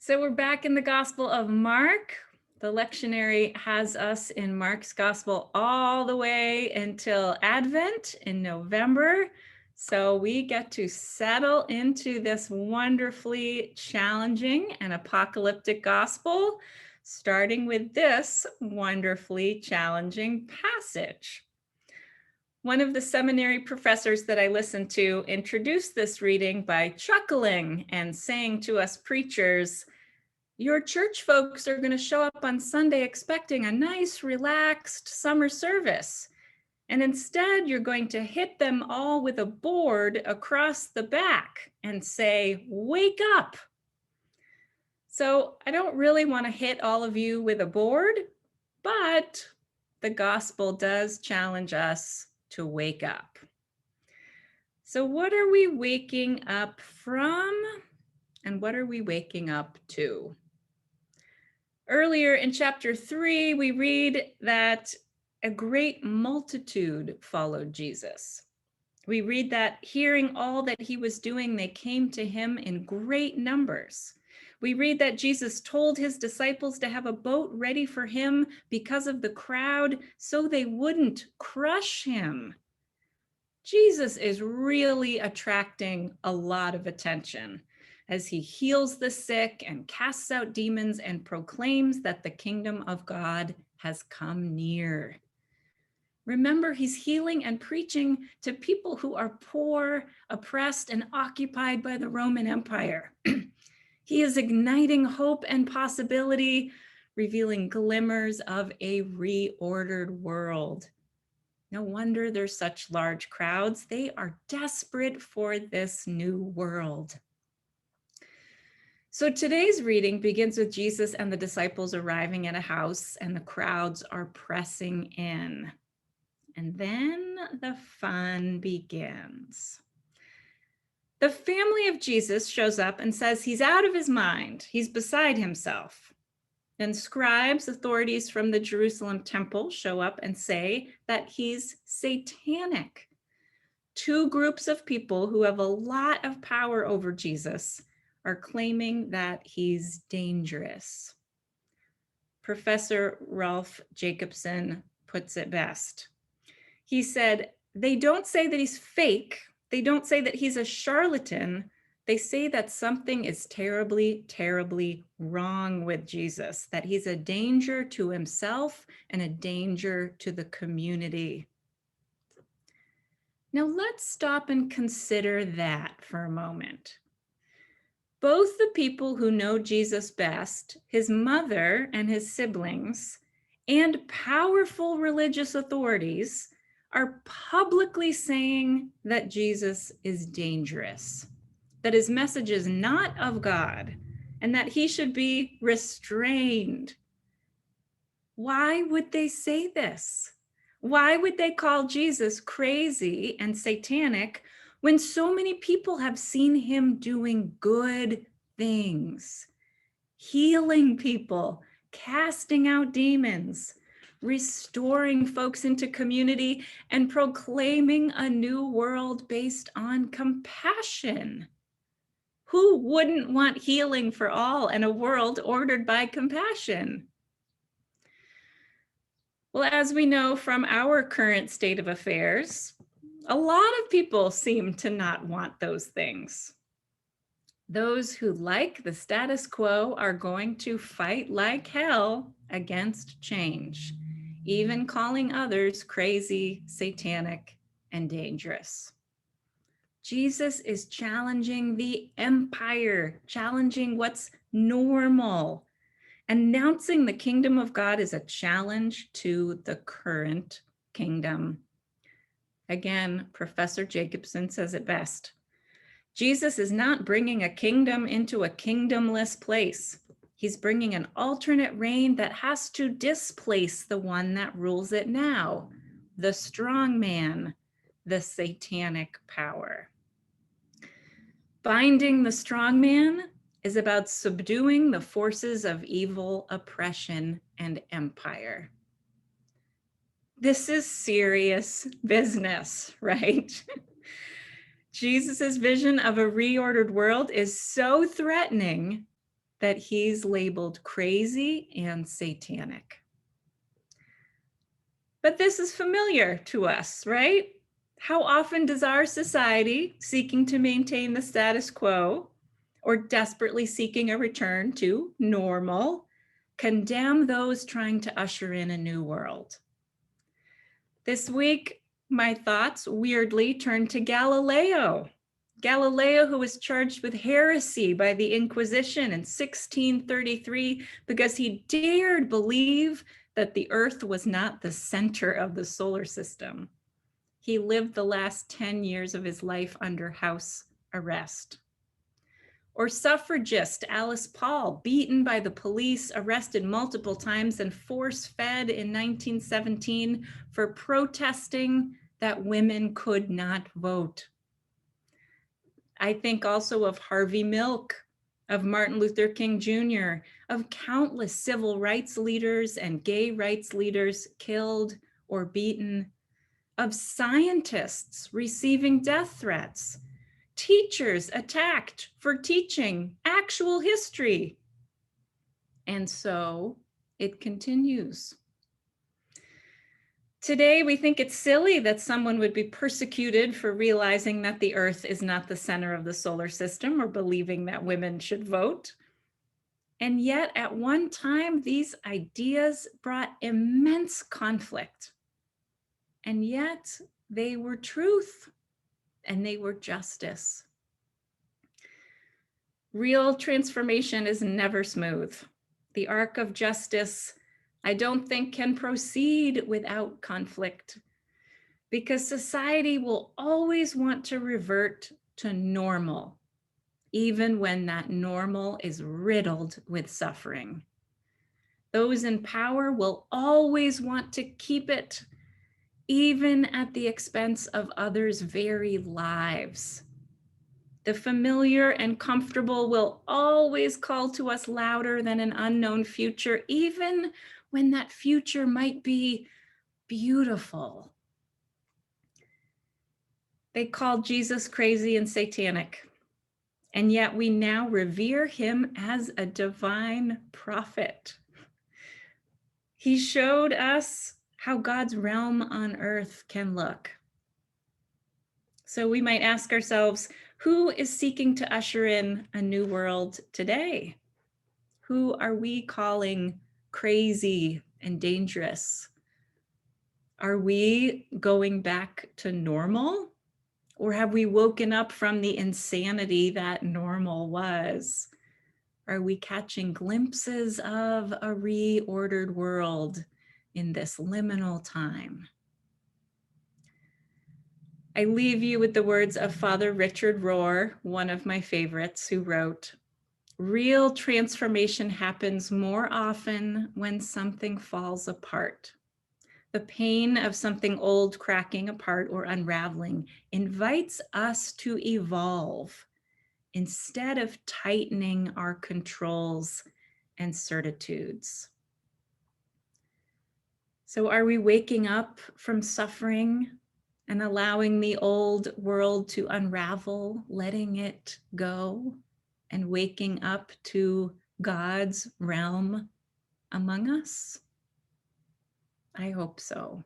So we're back in the Gospel of Mark. The lectionary has us in Mark's Gospel all the way until Advent in November. So we get to settle into this wonderfully challenging and apocalyptic gospel, starting with this wonderfully challenging passage. One of the seminary professors that I listened to introduced this reading by chuckling and saying to us preachers, "Your church folks are going to show up on Sunday expecting a nice, relaxed summer service. And instead, you're going to hit them all with a board across the back and say, 'Wake up.'" So I don't really want to hit all of you with a board, but the gospel does challenge us to wake up. So what are we waking up from? And what are we waking up to? Earlier in chapter 3, we read that a great multitude followed Jesus. We read that hearing all that he was doing, they came to him in great numbers. We read that Jesus told his disciples to have a boat ready for him because of the crowd, so they wouldn't crush him. Jesus is really attracting a lot of attention as he heals the sick and casts out demons and proclaims that the kingdom of God has come near. Remember, he's healing and preaching to people who are poor, oppressed, and occupied by the Roman Empire. He is igniting hope and possibility, revealing glimmers of a reordered world. No wonder there's such large crowds. They are desperate for this new world. So today's reading begins with Jesus and the disciples arriving at a house, and the crowds are pressing in. And then the fun begins. The family of Jesus shows up and says he's out of his mind. He's beside himself. Then scribes, authorities from the Jerusalem temple, show up and say that he's satanic. Two groups of people who have a lot of power over Jesus are claiming that he's dangerous. Professor Ralph Jacobson puts it best. He said, "They don't say that he's fake. They don't say that he's a charlatan. They say that something is terribly, terribly wrong with Jesus, that he's a danger to himself and a danger to the community." Now let's stop and consider that for a moment. Both the people who know Jesus best, his mother and his siblings, and powerful religious authorities are publicly saying that Jesus is dangerous, that his message is not of God, and that he should be restrained. Why would they say this? Why would they call Jesus crazy and satanic when so many people have seen him doing good things, healing people, casting out demons, restoring folks into community, and proclaiming a new world based on compassion? Who wouldn't want healing for all and a world ordered by compassion? Well, as we know from our current state of affairs, a lot of people seem to not want those things. Those who like the status quo are going to fight like hell against change, even calling others crazy, satanic, and dangerous. Jesus is challenging the empire, challenging what's normal. Announcing the kingdom of God is a challenge to the current kingdom. Again, Professor Jacobson says it best. Jesus is not bringing a kingdom into a kingdomless place. He's bringing an alternate reign that has to displace the one that rules it now, the strong man, the satanic power. Binding the strong man is about subduing the forces of evil, oppression, and empire. This is serious business, right? Jesus's vision of a reordered world is so threatening that he's labeled crazy and satanic. But this is familiar to us, right? How often does our society, seeking to maintain the status quo or desperately seeking a return to normal, condemn those trying to usher in a new world? This week, my thoughts weirdly turned to Galileo. Galileo, who was charged with heresy by the Inquisition in 1633 because he dared believe that the Earth was not the center of the solar system. He lived the last 10 years of his life under house arrest. Or suffragist Alice Paul, beaten by the police, arrested multiple times, and force-fed in 1917 for protesting that women could not vote. I think also of Harvey Milk, of Martin Luther King Jr., of countless civil rights leaders and gay rights leaders killed or beaten, of scientists receiving death threats, teachers attacked for teaching actual history. And so it continues. Today, we think it's silly that someone would be persecuted for realizing that the Earth is not the center of the solar system or believing that women should vote. And yet, at one time, these ideas brought immense conflict. And yet, they were truth and they were justice. Real transformation is never smooth. The arc of justice, I don't think, can proceed without conflict, because society will always want to revert to normal, even when that normal is riddled with suffering. Those in power will always want to keep it, even at the expense of others' very lives. The familiar and comfortable will always call to us louder than an unknown future, even when that future might be beautiful. They called Jesus crazy and satanic, and yet we now revere him as a divine prophet. He showed us how God's realm on earth can look. So we might ask ourselves, who is seeking to usher in a new world today? Who are we calling crazy and dangerous? Are we going back to normal? Or have we woken up from the insanity that normal was? Are we catching glimpses of a reordered world in this liminal time? I leave you with the words of Father Richard Rohr, one of my favorites, who wrote, "Real transformation happens more often when something falls apart. The pain of something old cracking apart or unraveling invites us to evolve instead of tightening our controls and certitudes." So are we waking up from suffering and allowing the old world to unravel, letting it go, and waking up to God's realm among us? I hope so.